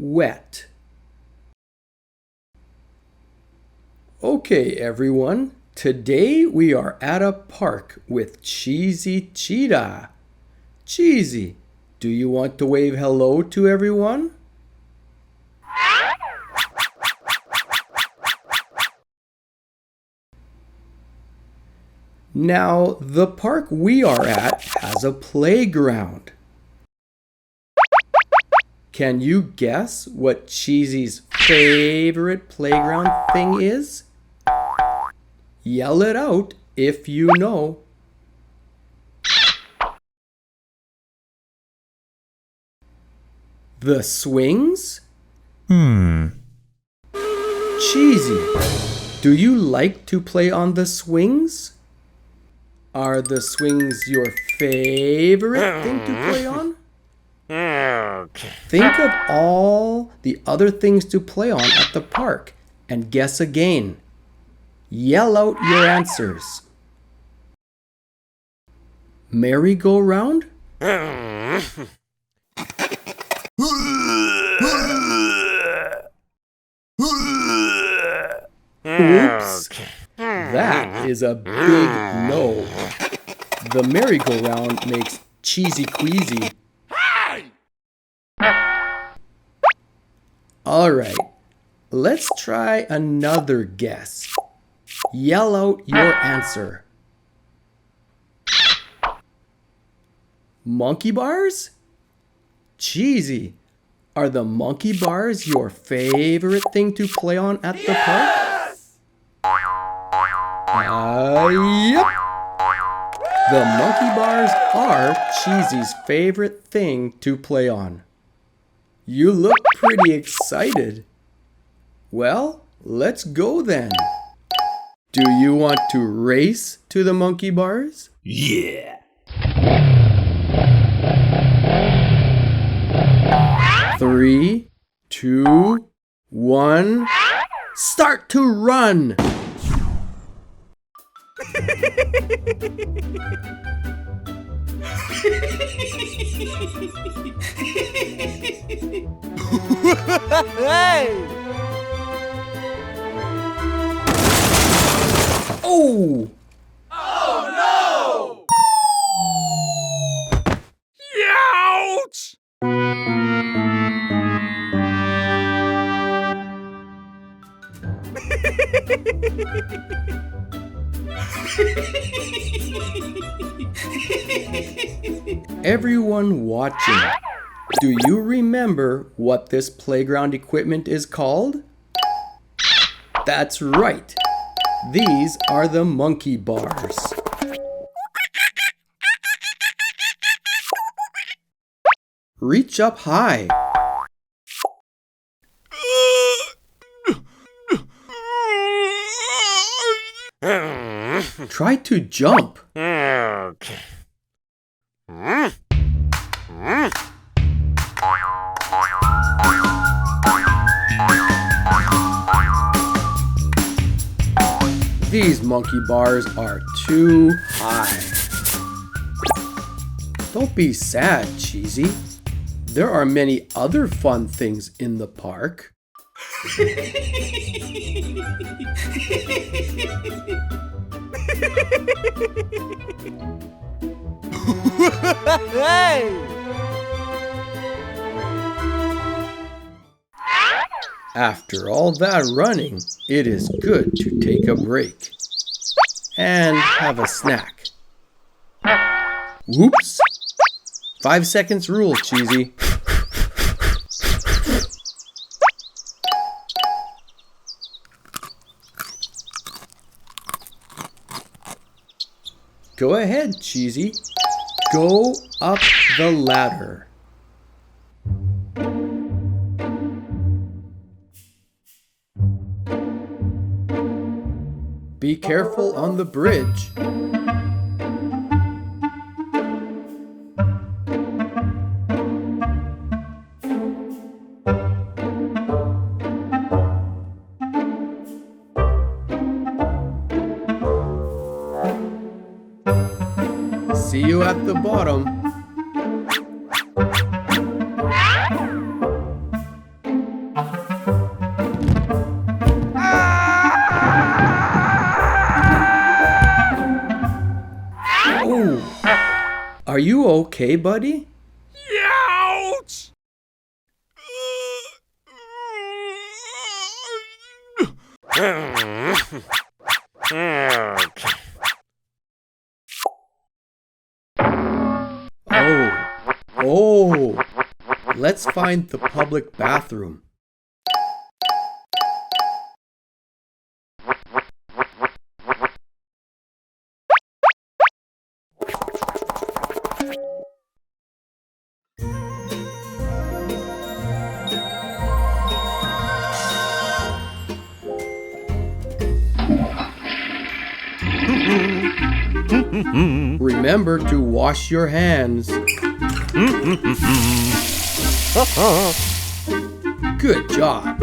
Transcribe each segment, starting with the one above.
wet. Okay, everyone. Today we are at a park with Cheesy Cheetah. Cheesy, do you want to wave hello to everyone? Now, the park we are at has a playground. Can you guess what Cheesy's favorite playground thing is? Yell it out if you know. The swings? Cheesy, do you like to play on the swings? Are the swings your favorite thing to play on? Think of all the other things to play on at the park and guess again. Yell out your answers. Merry-go-round? Oops. That is a big no. The merry-go-round makes cheesy queasy. All right, let's try another guess. Yell out your answer. Monkey bars? Cheesy, are the monkey bars your favorite thing to play on at the park? Yep. The monkey bars are Cheesy's favorite thing to play on. You look pretty excited. Well, let's go then. Do you want to race to the monkey bars? Yeah! 3, 2, 1, start to run! Hey! Oh! Oh no! Ouch! Everyone watching, do you remember what this playground equipment is called? That's right. These are the monkey bars. Reach up high. Try to jump. Okay. These monkey bars are too high. Don't be sad, Cheesy. There are many other fun things in the park. Hey! After all that running, it is good to take a break and have a snack. Whoops! 5 seconds rule, Cheesy. Go ahead, Cheesy. Go up the ladder. Be careful on the bridge. See you at the bottom. Are you okay, buddy? Ouch! Oh, let's find the public bathroom. Remember to wash your hands. Good job.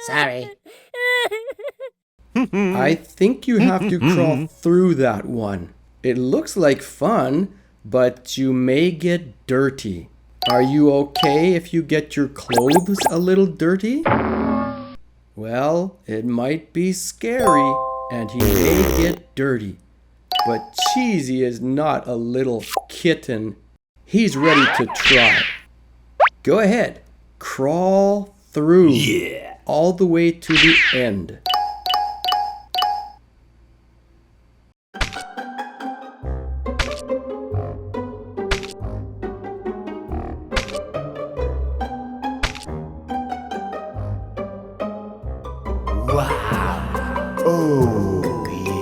Sorry. I think you have to crawl through that one. It looks like fun, but you may get dirty. Are you okay if you get your clothes a little dirty? Well, it might be scary and he may get dirty. But Cheesy is not a little kitten. He's ready to try. Go ahead, crawl through. Yeah. All the way to the end. Wow. Oh, yeah.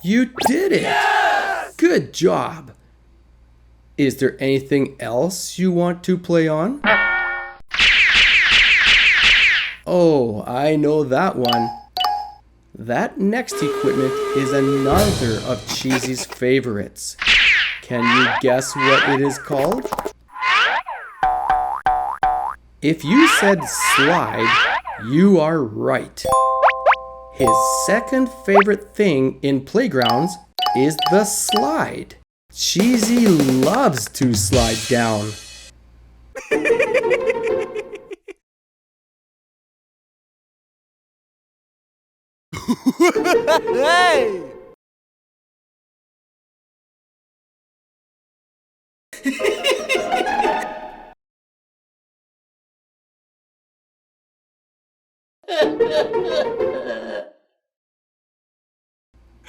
You did it! Yes! Good job! Is there anything else you want to play on? Oh, I know that one. That next equipment is another of Cheesy's favorites. Can you guess what it is called? If you said slide, you are right. His second favorite thing in playgrounds is the slide. Cheesy loves to slide down. Hey!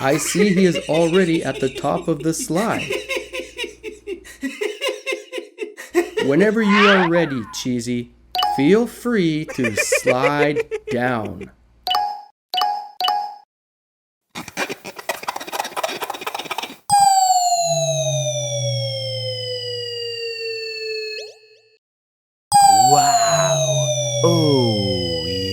I see he is already at the top of the slide. Whenever you are ready, Cheesy, feel free to slide down. Wow. Oh, yeah.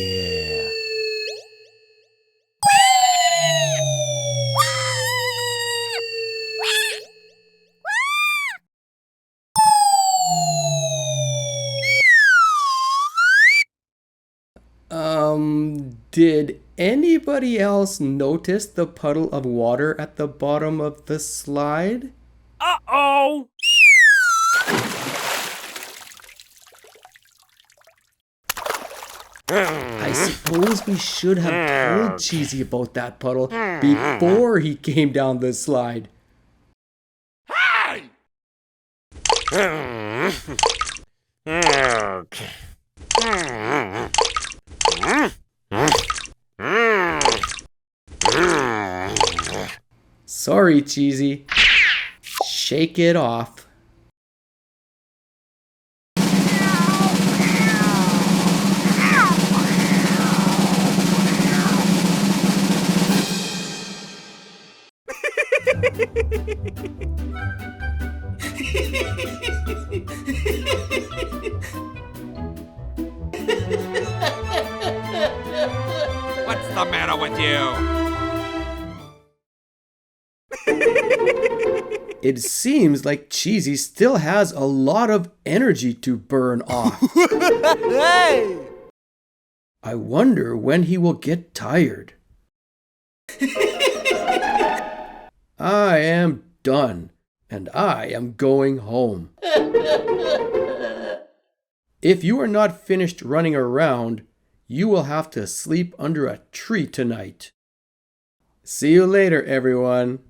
Did anybody else notice the puddle of water at the bottom of the slide? Uh-oh! I suppose we should have told Cheesy about that puddle before he came down the slide. Hey! Sorry, Cheesy. Shake it off. What's the matter with you? It seems like Cheesy still has a lot of energy to burn off. Hey! I wonder when he will get tired. I am done, and I am going home. If you are not finished running around, you will have to sleep under a tree tonight. See you later, everyone.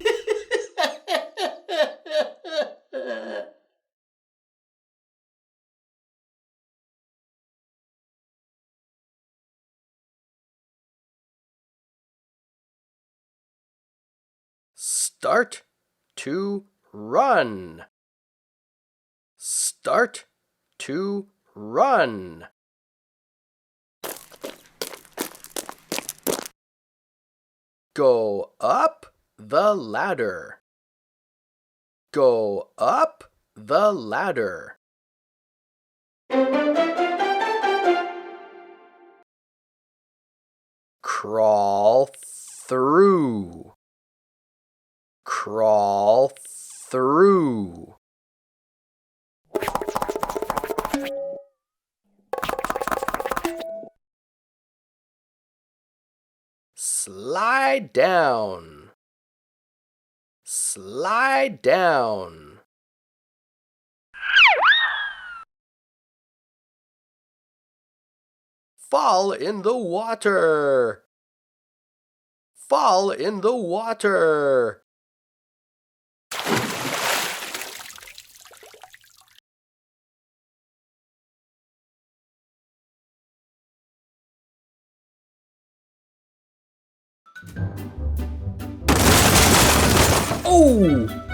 Start to run. Start to run. Go up the ladder. Go up the ladder. Crawl through. Crawl through. Slide down. Slide down. Fall in the water. Fall in the water. Oh!